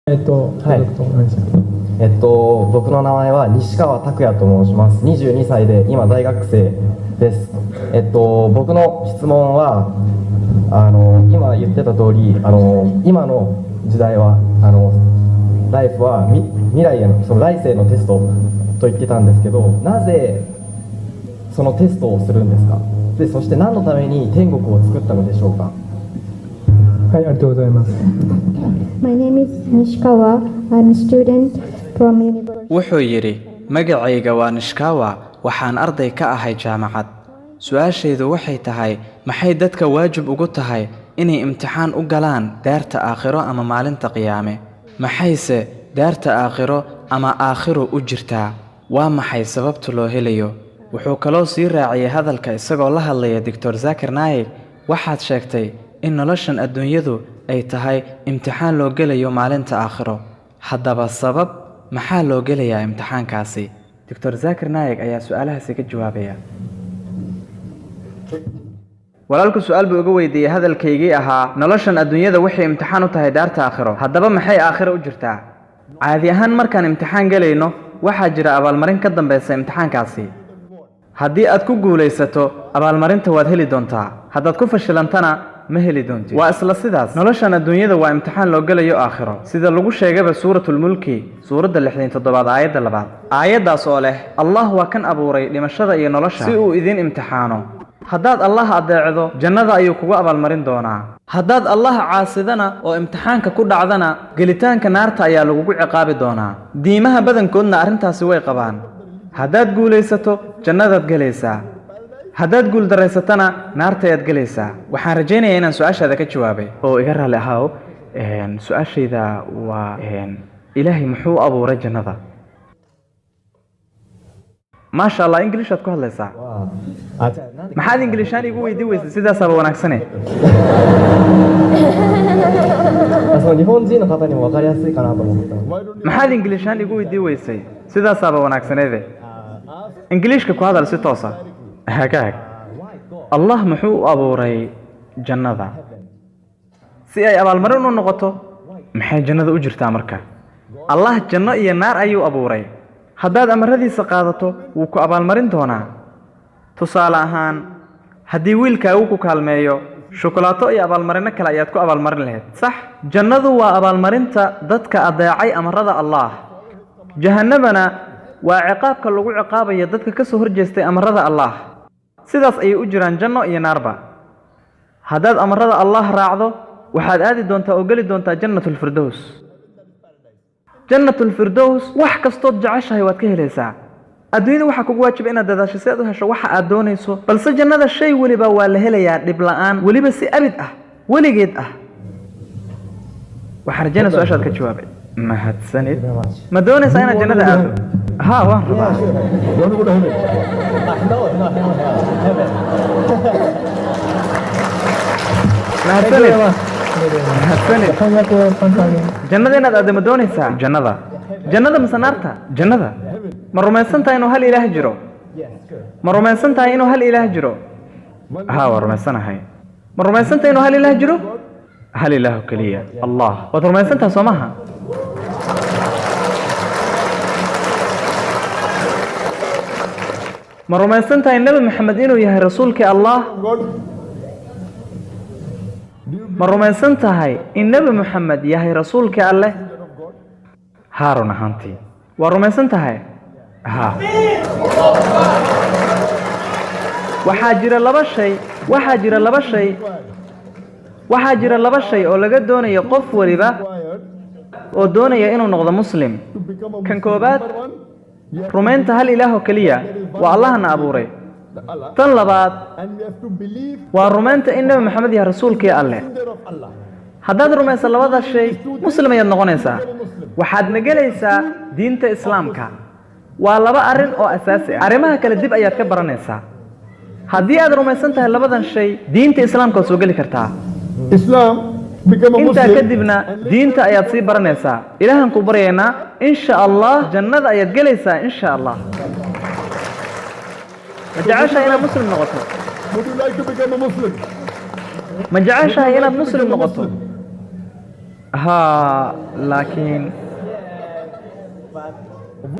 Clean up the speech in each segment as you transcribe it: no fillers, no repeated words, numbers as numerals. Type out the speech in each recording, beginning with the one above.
はい。僕の名前は西川拓也と申します。22歳で今大学生です。僕の質問は今言ってた通り今の時代はライフは未来へのその来世のテストと言ってたんですけど、なぜそのテストをするんですか。でそして何のために天国を作ったのでしょうか。はい、ありがとうございます。My name is Nishikawa. I'm a student from university. wuxuu yidhi magacayga waa nishkawa waxaan arday ka ahay jaamacad. su-aashaydu waxay tahay maxay dadka waajib ugu tahay inay imtixaan u galaan daarta aakhiro ama maalinta qiyaame. maxayse daarta aakhiro ama aakhiru u jirtaa. waa maxay sababta loo helayo. wuxuu kaloo sii raaciyay hadalka isagoo la hadlaya doctor Zakir Naik. waxaad sheegtay in noloshan adduunyadu ay tahay imtixaan loo gelayo maalinta aakhiro. haddaba sabab maxaa loo gelayaa imtixaankaasi. doctor Zakir Naik ayaa su'aalahaasi ka jawaabaya. walaalku su'aal buu uga weydiiyey hadalkaygii ahaa noloshan adduunyada waxay imtixaan u tahay daarta aakhiro. haddaba maxay aakhiro u jirtaa. caadi ahaan markaan imtixaan gelayno waxaa jira abaalmarin ka dambaysa imtixaankaasi. haddii aad ku guulaysato abaalmarinta waad heli doontaa. haddaad ku fashilantana ma heli doontid. waa isla sidaas noloshan adduunyada waa imtixaan loo gelayo aakhiro sida lagu sheegayba suuratul mulki suuradda 67 aayadda 2. aayaddaas oo leh allah waa kan abuuray dhimashada iyo nolosha si uu idin imtixaano. haddaad allah adeecdo jannada ayuu kugu abaalmarin doonaa. haddaad allah caasidana oo imtixaanka ku dhacdana gelitaanka naarta ayaa lagugu ciqaabi doonaa. diimaha badankoodna arrintaasi way qabaan. haddaad guulaysato jannadaad gelaysaa. haddaad guuldareysatana naarta ayaad gelaysaa. waxaan rajaynayaa inaan su-aashaada ka jawaabay oo iga raalli ahaaw. su-aashayda waa ilaahay muxuu abuuray jannada. maasha allah inglishaad ku hadlaysaa. maxaad inglishaan igu weydii weysay sidaasaaba wanaagsane. maxaad inglishaan igu weydii weysay sidaasaaba wanaagsaneede. ingiliishka ku hadal si toosa. hagaag allah muxuu u abuuray jannada si ay abaalmarin u noqoto. maxay jannada u jirtaa marka. allah janno iyo naar ayuu abuuray. haddaad amaradiisa qaadato wuu ku abaalmarin doonaa. tusaale ahaan haddii wiilkaagu ku kaalmeeyo shukulaato iyo abaalmarino kale ayaad ku abaalmarin lahayd sax. jannadu waa abaalmarinta dadka adeecay amarada allah. jahannabana waa ciqaabka lagu ciqaabayo dadka ka soo horjeestay amarada allah. sidaas ayay u jiraan janno iyo naarba. haddaad amarada allah raacdo waxaad aadi doontaa oo geli doontaa jannatul firdaws. jannatul firdaws wax kastood jeceshahay waad ka helaysaa. adduunyada waxaa kugu waajiba inaad dadaasho si aad u hesho waxa aad doonayso. balse jannada shay weliba waa la helayaa dhib la'aan weliba si abid ah weligeed ah. waxaan rajaynaa su-aashaad ka jawaabay. mahadsanid. ma doonaysaa inaad jannada aado. ها وين ربع جنة inaad aado ma doonaysaa. jannada mise naarta. jannada ma rumaysan tahay inuu hal ilaah jiro. ma rumaysan tahay inuu hal ilaah jiro. ها waa rumaysanahay. ma rumaysan tahay inuu hal ilaah jiro. hal ilaah kaliya allah. waad rumaysan tahay soo maaha. ma rumaysan tahay nabi maxamed inuu yahay rasuulkii allah. ma rumaysan tahay in nabi maxamed yahay rasuulkii alleh. haa run ahaantii waa rumaysan tahay. haa waxaa jira laba shay oo laga doonayo qof waliba oo doonaya inuu noqdo muslim. kan koobaad rumaynta hal ilaah oo kaliya waa allahna abuuray. tan labaad waa rumaynta in nabi maxamed yahay rasuulkii alleh. haddaad rumayso labada shay muslim ayaad noqonaysaa. waxaadna gelaysaa diinta islaamka. waa laba arrin oo asaasi ah. arrimaha kale dib ayaad ka baranaysaa. haddii aad rumaysan tahay labadan shay diinta islaamka waad soo geli kartaa. intaa kadibna diinta ayaad sii baranaysaa. ilaahan ku baryaynaa insha allah jannada ayaad gelaysaa insha allah. ma jeceshahay inaad muslim noqoto. ma jeceshahay inaad muslim noqoto. ها لكن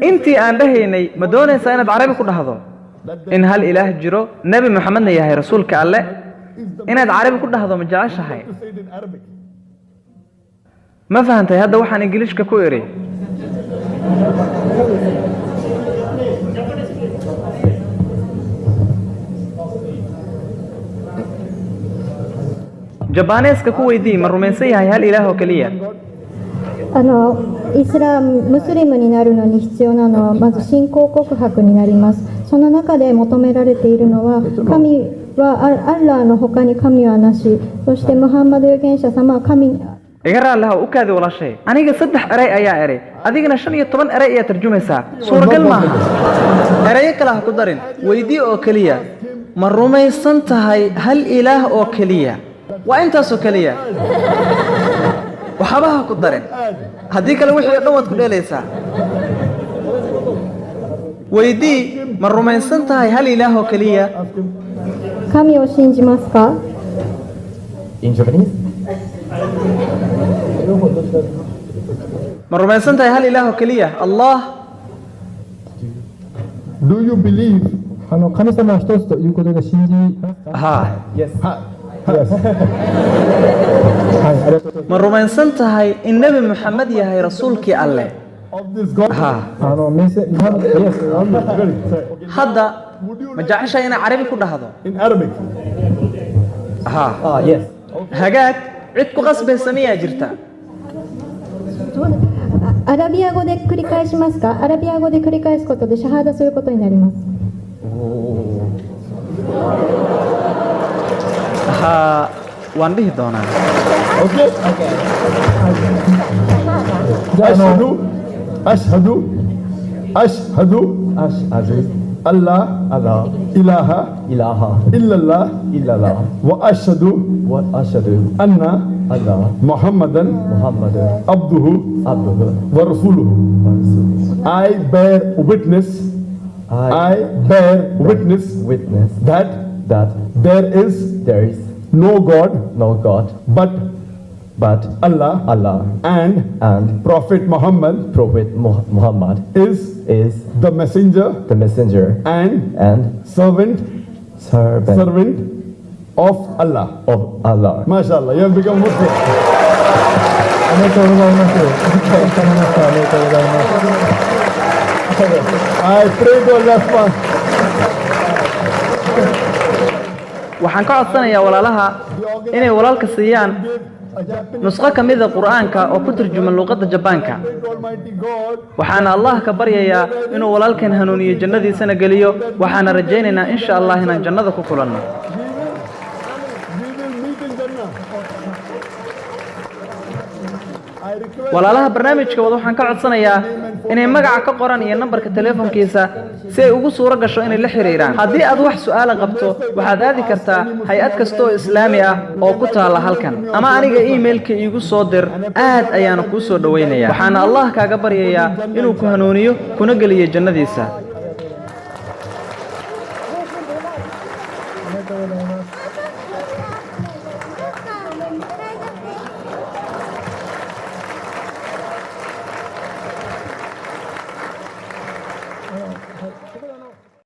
intii aan dhahaynay ma doonaysaa inaad carabi ku dhahdo in hal ilaah jiro nabi maxamedna yahay rasuulka alle inaad carabi ku dhahdo ma jeceshahay ma fahantay hadda waxaan ingiliishka ku iri jabaneeska ku weydii ma rumaysan yahay hal ilaah oo kaliya イスラム、ムスリムになるのに必要なのはまず信仰告白になります。その中で求められているのは神はアッラーの他に神はなし、そしてムハンマド預言者様は神 إجرا لها وكذا ولا شيء أنا جا صدح أري أيا أري أدينا شنية طبعا أري أيا ترجمة سا صورة قلمة أري كلها قدرين ويدي أوكلية مرمى يصنتهاي هل إله أوكلية وأنت سوكلية وحبها قدرين هديك الوحي نوت كل ليس ويدي مرمى يصنتهاي هل إله أوكلية 神を信じますか In Japanese? مرمى يصنتهاي هل إله أوكلية الله Do you believe? 神様は一つということで信じますか？ ها Yes. Yes. はい、ありがとうございます。 مرمى يصنتهاي النبي محمد يا رسولك الله Of this God? ها メッセージ、Yes. هذا ما جعش أنا عربي كله هذا In Arabic. ها Ah, yes. هجاك عدكو غصب سمية جرتا アラビア語で繰り返しますか？アラビア語で繰り返すことでシャハダすることになります。 ها وانده دونا Okay? أشهد Ashhadu Allah Allah ilaha ilaha illallah illallah wa ashhadu wa ashhadu anna Allah Muhammadan Muhammadan abduhu abduhu wa rasuluhu. wa rasuluhu. I bear witness. I bear witness witness that that there is there is no God no God but but Allah, Allah and Prophet Muhammad Prophet Muhammad is is the messenger the messenger and servant servant of Allah. of Allah. MashaAllah, you have become Muslim. ありがとうございます。わかりました。ありがとうございます。 I pray to Allah subhanahu. waxaan ka codsanayaa walaalaha inay walaalka siiyaan nusqo ka mid ah quraanka oo ku turjuman luqadda Jabaanka Almighty God, waxaana Allah ka baryayaa inuu walaalkan hanuuniyo jannadiisana geliyo waxaana rajaynaynaa insha Allah inaan jannada ku kulanno we will meet in Jannah. I request walaalaha barnaamijka wada waxaan ka codsanayaa inay magaca ka qoran iyo nambarka teleefankiisa si ay ugu suuro gasho inay la xiriiraan haddii aad wax su'aal qabto waxaad aadi kartaa hay'ad kasta oo islaami ah oo ku taala halkan ama aniga emailka iigu soo dir aad ayaan ku soo dhaweynayaa waxaana Allah kaaga baryayaa inuu ku hanuuniyo kuna geliyo jannadiisaありがとうございます。